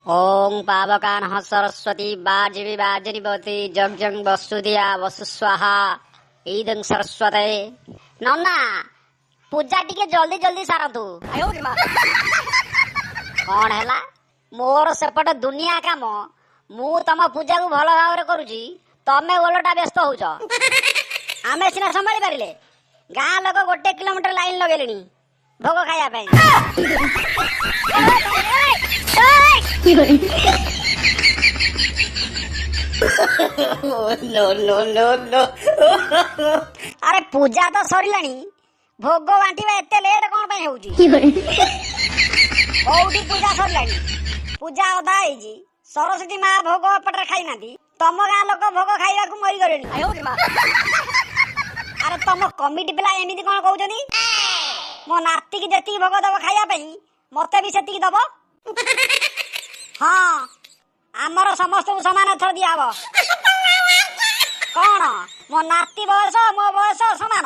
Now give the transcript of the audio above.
ओम पावकानः सरस्वती वाजिवी वाजिनीवती जगजंग वसुधिया वसुस्वाहा ईदं सरस्वते। नन्ना पूजा टिके जल्दी जल्दी सारतु। कौन हैला मोर सेपटे दुनिया काम मु तम पूजा को भल भाव करुची तमे ओलटा व्यस्त होउछ। आमे सिना संभाली पारिले गाँ लोक 1 किलोमीटर लाइन लगेलेनी भोग खाया पाई। नो नो नो नो अरे पूजा तो सरिलानी भोग बांटिबा एते लेट कोन पई होउची। कोउठी पूजा सरिलानी पूजा अधा हेजी सरस्वती माँ भोग पटरे खाई नाती तम गाँ लोक भोग खाइबा को मरी गलेनी। अरे तम कमिटी पिला एमिति कोन कहउछनी मो नाती की जति भोग दब खाइबा पई मते भी सेति दब। हाँ आमर समस्त को समान थर दिया हबो। कौन मो नाती बयस मो बयस समान।